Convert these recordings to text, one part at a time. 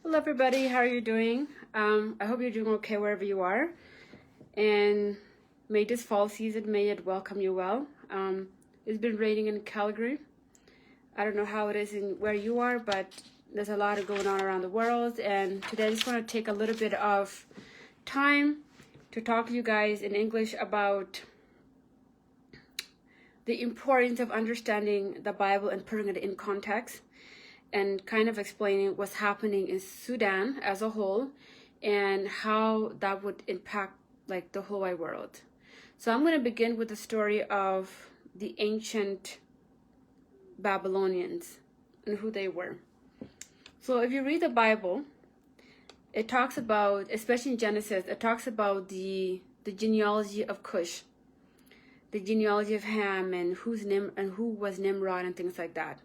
Hello everybody, how are you doing? I hope you're doing okay wherever you are. And may this fall season, may it welcome you well. It's been raining in Calgary. I don't know how it is in where you are, but there's a lot going on around the world. And today I just want to take a little bit of time to talk to you guys in English about the importance of understanding the Bible and putting it in context, and kind of explaining what's happening in Sudan as a whole and how that would impact like the whole wide world. So I'm going to begin with the story of the ancient Babylonians and who they were. So if you read the Bible, it talks about, especially in Genesis, it talks about the genealogy of Cush, the genealogy of Ham, and who was Nimrod and things like that.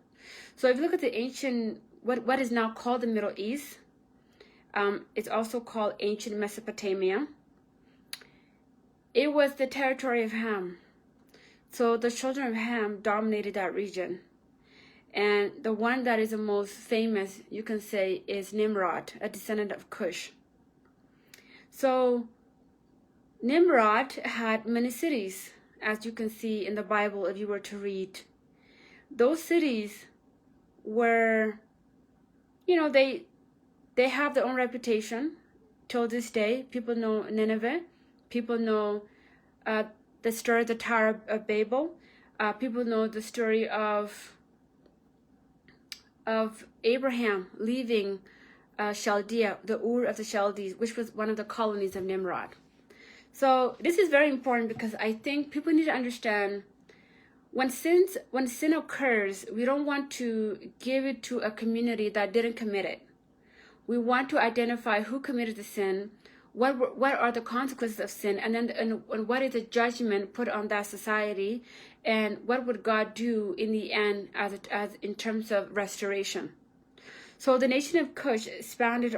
So if you look at the ancient, what is now called the Middle East, it's also called ancient Mesopotamia. It was the territory of Ham. So the children of Ham dominated that region. And the one that is the most famous, you can say, is Nimrod, a descendant of Cush. So Nimrod had many cities, as you can see in the Bible if you were to read. Those cities were, they have their own reputation till this day. People know Nineveh. People know the story of the Tower of Babel. People know the story of Abraham leaving Chaldea, the Ur of the Chaldees, which was one of the colonies of Nimrod. So this is very important because I think people need to understand when sin occurs, we don't want to give it to a community that didn't commit it. We want to identify who committed the sin, what are the consequences of sin, and what is the judgment put on that society, and what would God do in the end as in terms of restoration. So the nation of Cush expanded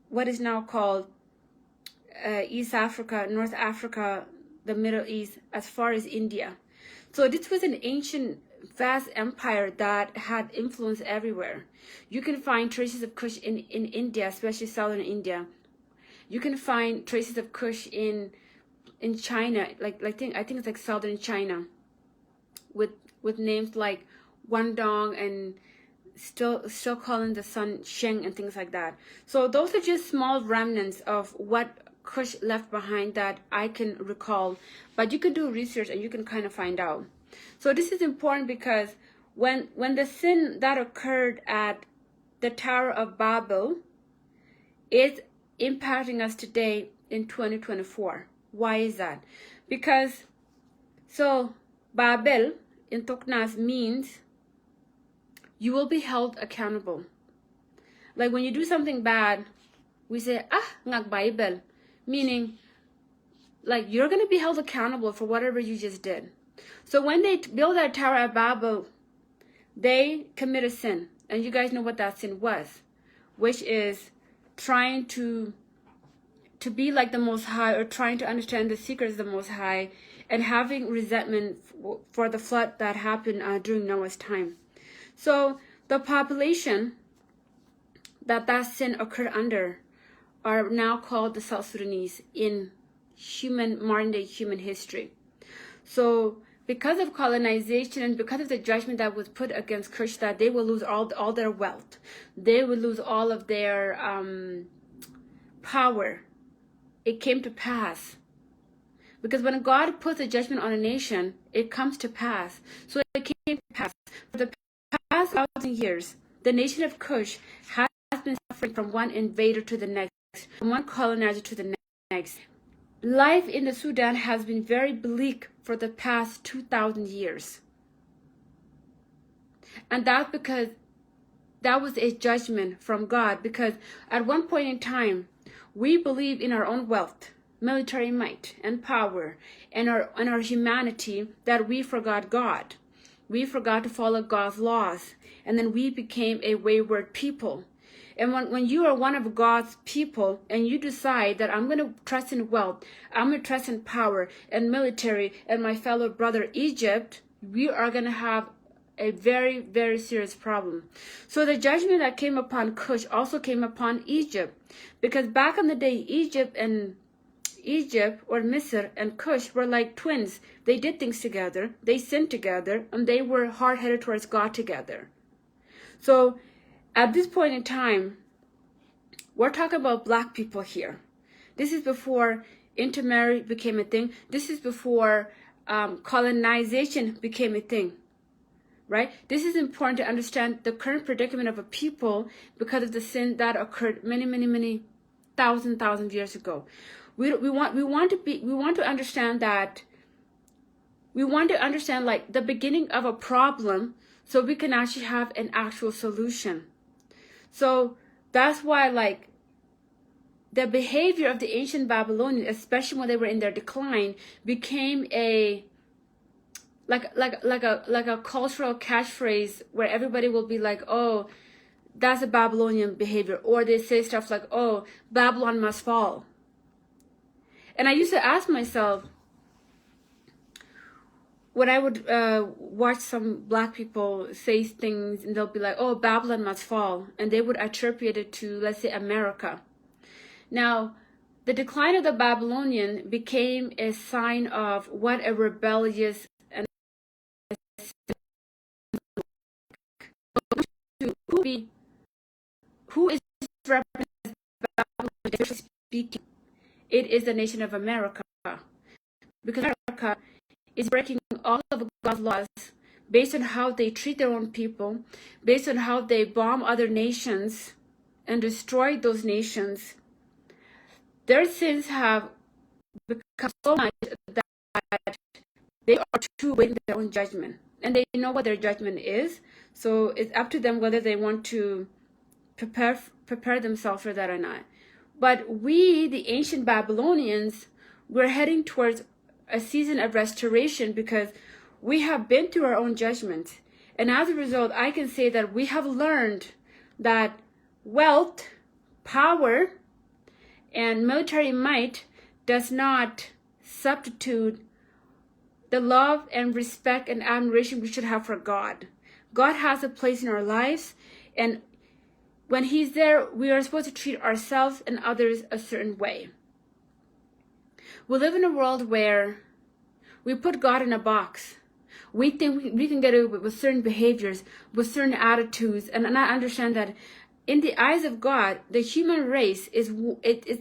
what is now called East Africa, North Africa, the Middle East, as far as India. So this was an ancient, vast empire that had influence everywhere. You can find traces of Kush in India, especially southern India. You can find traces of Kush in China, I think it's like southern China, with names like Guangdong and still calling the sun Sheng and things like that. So those are just small remnants of what Kush left behind that I can recall, but you can do research and you can kind of find out. So this is important because when the sin that occurred at the Tower of Babel is impacting us today in 2024. Why is that? Because so Babel in Toknas means you will be held accountable. Like when you do something bad, we say ngak Bible, meaning like you're going to be held accountable for whatever you just did. So when they built that Tower of Babel, they committed sin. And you guys know what that sin was, which is trying to be like the Most High, or trying to understand the secrets of the Most High, and having resentment for the flood that happened during Noah's time. So the population that sin occurred under are now called the South Sudanese in modern day human history. So because of colonization and because of the judgment that was put against Kush, that they will lose all their wealth, they will lose all of their power, it came to pass. Because when God puts a judgment on a nation, it comes to pass. So it came to pass. For the past 1,000 years, the nation of Kush has been suffering from one invader to the next, from one colonizer to the next. Life in the Sudan has been very bleak for the past 2,000 years. And that's because that was a judgment from God. Because at one point in time, we believed in our own wealth, military might, and power, and our humanity, that we forgot God. We forgot to follow God's laws. And then we became a wayward people. And when you are one of God's people and you decide that I'm going to trust in wealth, I'm going to trust in power and military and my fellow brother Egypt, we are going to have a very, very serious problem. So the judgment that came upon Cush also came upon Egypt, because back in the day, Egypt or Misr and Cush were like twins. They did things together, they sinned together, and they were hard-headed towards God together. So at this point in time, we're talking about black people here. This is before intermarriage became a thing. This is before colonization became a thing, right? This is important to understand the current predicament of a people because of the sin that occurred many thousand years ago. We want to understand that. We want to understand like the beginning of a problem, so we can actually have an actual solution. So that's why like the behavior of the ancient Babylonians, especially when they were in their decline, became a like a cultural catchphrase where everybody will be like, oh, that's a Babylonian behavior. Or they say stuff like, oh, Babylon must fall. And I used to ask myself, when I would watch some black people say things and they'll be like, oh, Babylon must fall. And they would attribute it to, let's say, America. Now, the decline of the Babylonian became a sign of what a rebellious and who is represented by Babylon speaking. It is the nation of America, because America is breaking all of God's laws based on how they treat their own people, based on how they bomb other nations and destroy those nations. Their sins have become so much that they are too waiting their own judgment, and they know what their judgment is. So it's up to them whether they want to prepare themselves for that or not. But we, the ancient Babylonians, we're heading towards a season of restoration because we have been through our own judgment. And as a result, I can say that we have learned that wealth, power, and military might does not substitute the love and respect and admiration we should have for God. God has a place in our lives, and when He's there, we are supposed to treat ourselves and others a certain way. We live in a world where we put God in a box. We think we can get away with certain behaviors, with certain attitudes, and I understand that in the eyes of God, the human race it's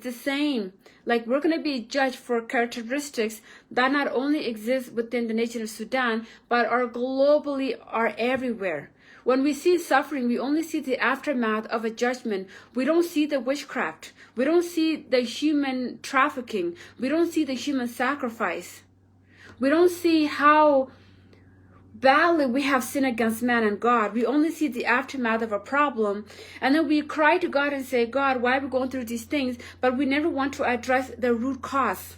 the same. Like, we're going to be judged for characteristics that not only exist within the nation of Sudan, but are globally, are everywhere. When we see suffering, we only see the aftermath of a judgment. We don't see the witchcraft. We don't see the human trafficking. We don't see the human sacrifice. We don't see how badly we have sinned against man and God. We only see the aftermath of a problem, and then we cry to God and say, God, why are we going through these things? But we never want to address the root cause.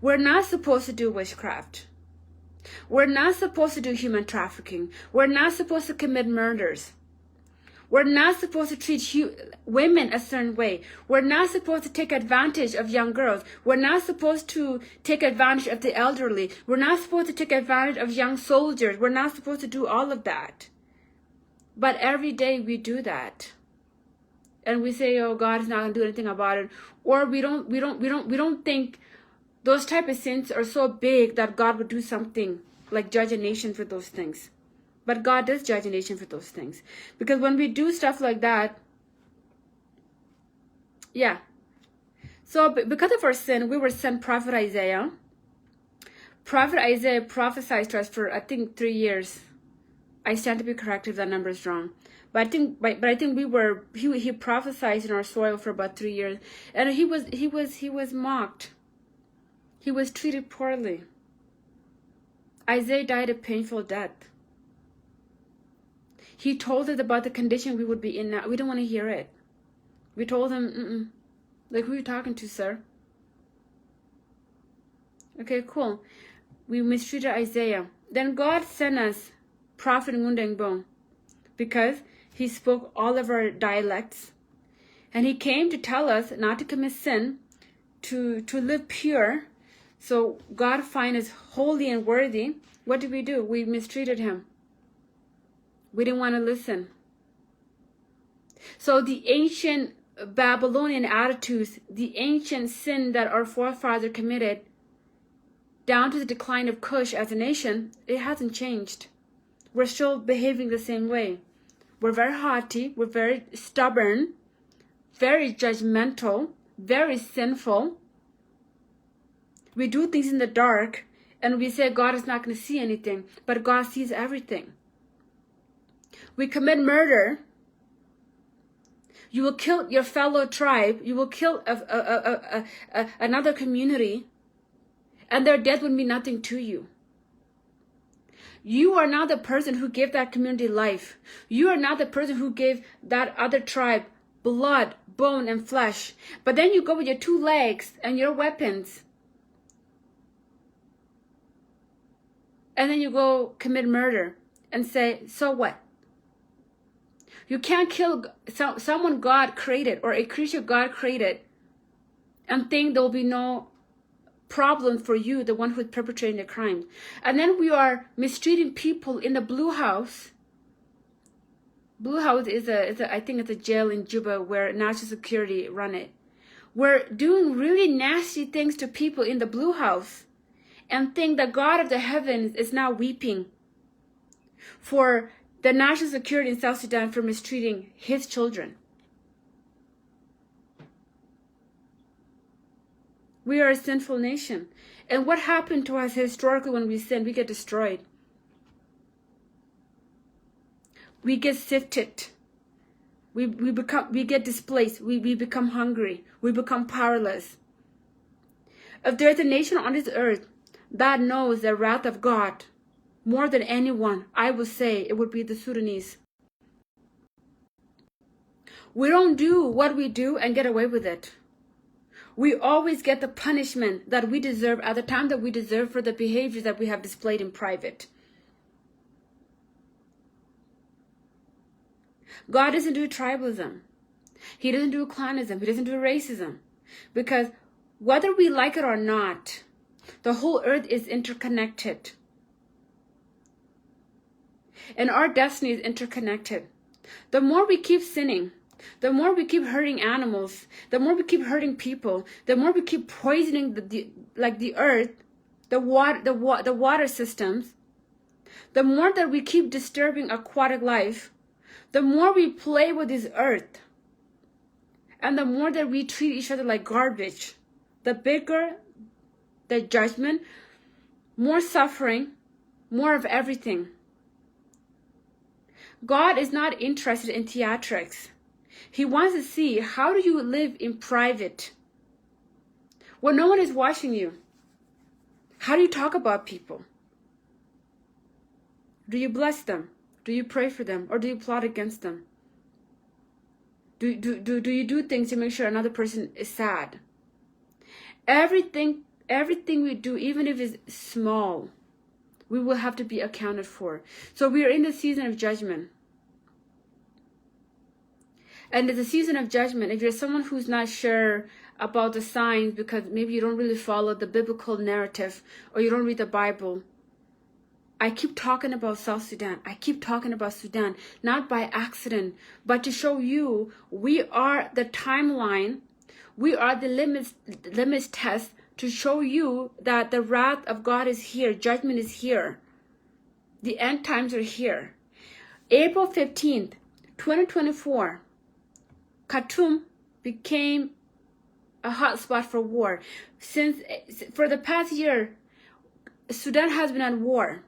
We're not supposed to do witchcraft. We're not supposed to do human trafficking. We're not supposed to commit murders. We're not supposed to treat women a certain way. We're not supposed to take advantage of young girls. We're not supposed to take advantage of the elderly. We're not supposed to take advantage of young soldiers. We're not supposed to do all of that. But every day we do that. And we say, oh, God is not going to do anything about it. Or we don't think those type of sins are so big that God would do something like judge a nation for those things. But God does judge a nation for those things. Because when we do stuff like that, yeah. So because of our sin, we were sent Prophet Isaiah. Prophet Isaiah prophesied to us for, I think, 3 years. I stand to be corrected if that number is wrong. But I think he prophesied in our soil for about 3 years. And he was mocked. He was treated poorly. Isaiah died a painful death. He told us about the condition we would be in now. We don't want to hear it. We told him, like, who are you talking to, sir? Okay, cool. We mistreated Isaiah. Then God sent us Prophet Ngundengbong because he spoke all of our dialects. And he came to tell us not to commit sin, to live pure, So God find us holy and worthy. What did we do? We mistreated him. We didn't want to listen. So the ancient Babylonian attitudes, the ancient sin that our forefathers committed, down to the decline of Cush as a nation, it hasn't changed. We're still behaving the same way. We're very haughty, we're very stubborn, very judgmental, very sinful. We do things in the dark, and we say God is not going to see anything, but God sees everything. We commit murder. You will kill your fellow tribe. You will kill another community, and their death would mean nothing to you. You are not the person who gave that community life. You are not the person who gave that other tribe blood, bone, and flesh. But then you go with your 2 legs and your weapons, and then you go commit murder and say, so what? You can't kill someone God created or a creature God created and think there will be no problem for you, the one who is perpetrating the crime. And then we are mistreating people in the Blue House. Blue House is I think it's a jail in Juba where national security run it. We're doing really nasty things to people in the Blue House and think the God of the heavens is now weeping for the national security in South Sudan for mistreating his children. We are a sinful nation. And what happened to us historically when we sin? We get destroyed. We get sifted. We get displaced. We become hungry. We become powerless. If there's a nation on this earth that knows the wrath of God more than anyone, I would say it would be the Sudanese. We don't do what we do and get away with it. We always get the punishment that we deserve at the time that we deserve for the behaviors that we have displayed in private. God doesn't do tribalism. He doesn't do clanism. He doesn't do racism. Because whether we like it or not, the whole earth is interconnected. And our destiny is interconnected. The more we keep sinning, the more we keep hurting animals, the more we keep hurting people, the more we keep poisoning the earth, the water systems, the more that we keep disturbing aquatic life, the more we play with this earth, and the more that we treat each other like garbage, the bigger the judgment, more suffering, more of everything. God is not interested in theatrics. He wants to see, how do you live in private when no one is watching you? How do you talk about people? Do you bless them? Do you pray for them? Or do you plot against them? Do you do things to make sure another person is sad? Everything we do, even if it's small, we will have to be accounted for. So we are in the season of judgment. And it's a season of judgment. If you're someone who's not sure about the signs because maybe you don't really follow the biblical narrative or you don't read the Bible, I keep talking about South Sudan. I keep talking about Sudan, not by accident, but to show you we are the timeline. We are the limits test to show you that the wrath of God is here. Judgment is here. The end times are here. April 15th, 2024, Khartoum became a hotspot for war. For the past year, Sudan has been at war.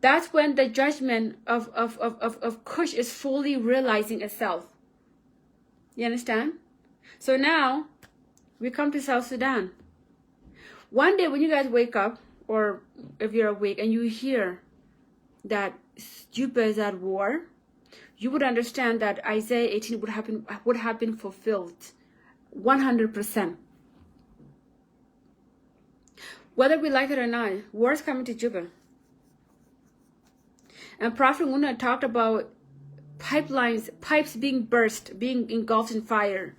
That's when the judgment of Kush is fully realizing itself. You understand? So now, we come to South Sudan. One day when you guys wake up, or if you're awake and you hear that Juba is at war, you would understand that Isaiah 18 would have been fulfilled 100%. Whether we like it or not, war is coming to Juba. And Prophet Muna talked about pipes being burst, being engulfed in fire.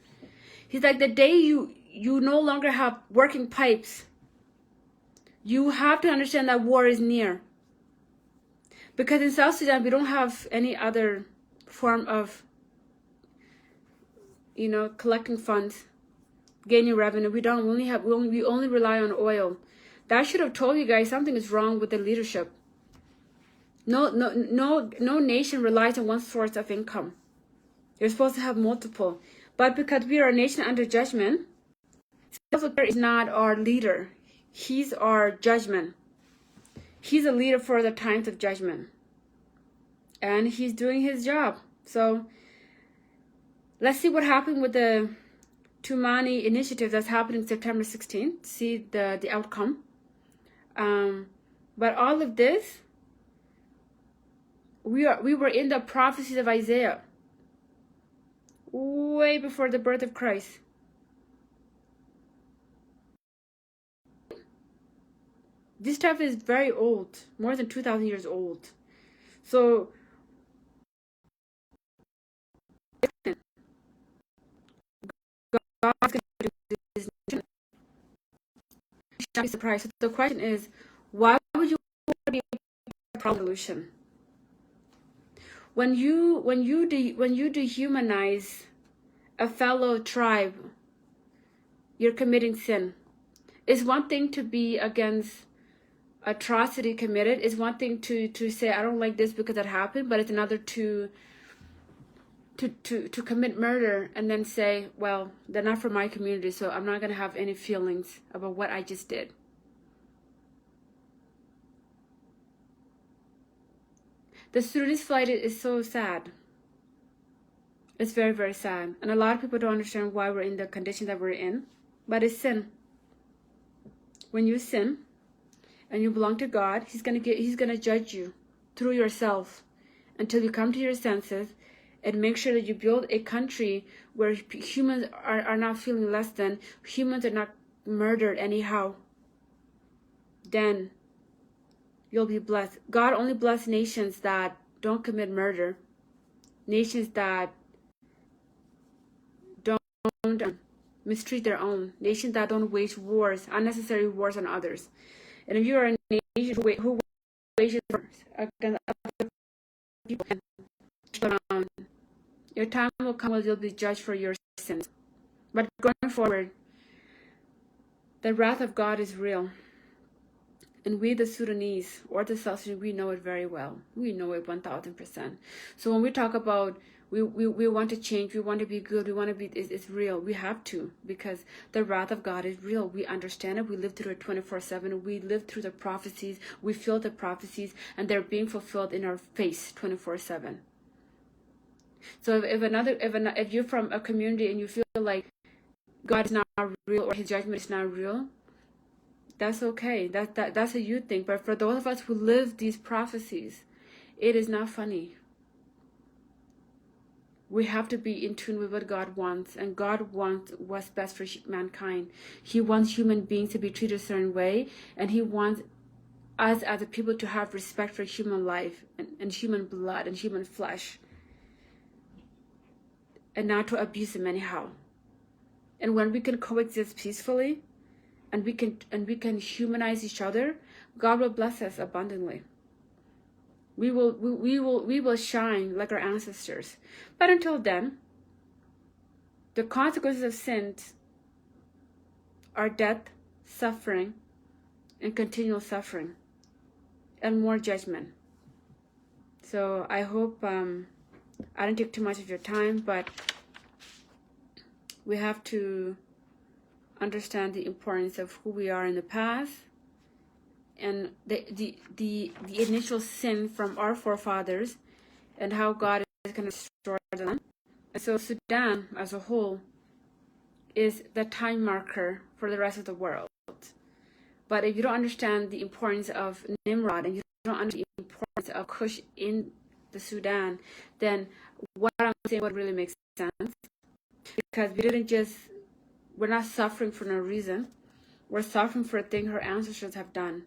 He's like, the day you no longer have working pipes, You have to understand that war is near. Because in South Sudan, we don't have any other form of, collecting funds, gaining revenue. We don't. We only rely on oil. That should have told you guys something is wrong with the leadership. No nation relies on one source of income. You're supposed to have multiple. But because we are a nation under judgment, Salva Kiir is not our leader. He's our judgment. He's a leader for the times of judgment. And he's doing his job. So let's see what happened with the Tumani initiative that's happening September 16th. See the outcome. But all of this, we were in the prophecies of Isaiah way before the birth of Christ. This stuff is very old, more than 2,000 years old. So God's going to do this. Should be surprised. So the question is, why would you want to be a problem solution? When you dehumanize a fellow tribe, you're committing sin. It's one thing to be against atrocity committed. It's one thing to say I don't like this because it happened, but it's another to commit murder and then say, well, they're not from my community, so I'm not going to have any feelings about what I just did. The Sudanese flight is so sad. It's very, very sad. And a lot of people don't understand why we're in the condition that we're in. But it's sin. When you sin and you belong to God, He's gonna judge you through yourself until you come to your senses and make sure that you build a country where humans are not feeling less than, humans are not murdered anyhow. Then you'll be blessed. God only blesses nations that don't commit murder. Nations that don't mistreat their own. Nations that don't wage wars, unnecessary wars on others. And if you are a nation who wages wars against other people, your time will come when you'll be judged for your sins. But going forward, the wrath of God is real. And we, the Sudanese, or the South Sudanese, we know it very well. We know it 1,000%. So when we talk about we want to change, we want to be good, we want to be, it's real. We have to, because the wrath of God is real. We understand it. We live through it 24/7. We live through the prophecies. We feel the prophecies, and they're being fulfilled in our face 24/7. So if you're from a community and you feel like God is not real or His judgment is not real, that's okay. That's a you thing. But for those of us who live these prophecies, it is not funny. We have to be in tune with what God wants, and God wants what's best for mankind. He wants human beings to be treated a certain way, and He wants us as a people to have respect for human life and human blood and human flesh, and not to abuse them anyhow. And when we can coexist peacefully, and we can humanize each other, God will bless us abundantly. We will shine like our ancestors. But until then, the consequences of sins are death, suffering, and continual suffering, and more judgment. So I hope I didn't take too much of your time, but we have to understand the importance of who we are in the past, and the initial sin from our forefathers, and how God is going to restore them. And so Sudan as a whole is the time marker for the rest of the world. But if you don't understand the importance of Nimrod, and you don't understand the importance of Cush in the Sudan, then what I'm saying would really make sense. Because we're not suffering for no reason. We're suffering for a thing our ancestors have done.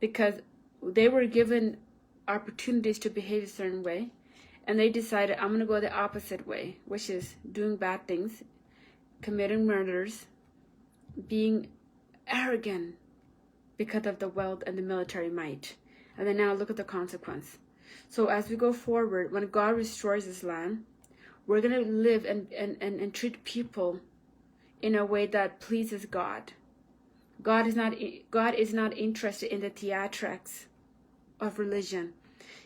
Because they were given opportunities to behave a certain way, and they decided, I'm going to go the opposite way, which is doing bad things, committing murders, being arrogant, because of the wealth and the military might. And then now look at the consequence. So as we go forward, when God restores this land, we're going to live and treat people in a way that pleases God. God is not interested in the theatrics of religion.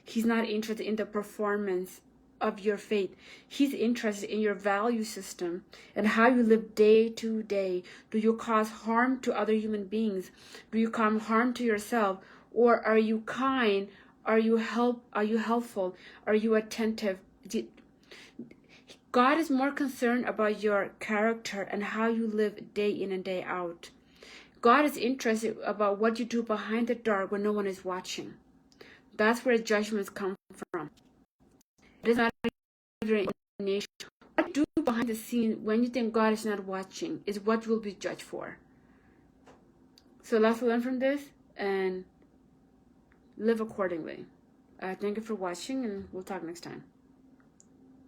He's not interested in the performance of your faith. He's interested in your value system and how you live day to day. Do you cause harm to other human beings? Do you cause harm to yourself? Or are you kind? Are you helpful? Are you attentive? God is more concerned about your character and how you live day in and day out. God is interested about what you do behind the dark when no one is watching. That's where judgments come from. It is not your nation. What you do behind the scene when you think God is not watching is what you will be judged for. So let's learn from this and live accordingly. Thank you for watching, and we'll talk next time.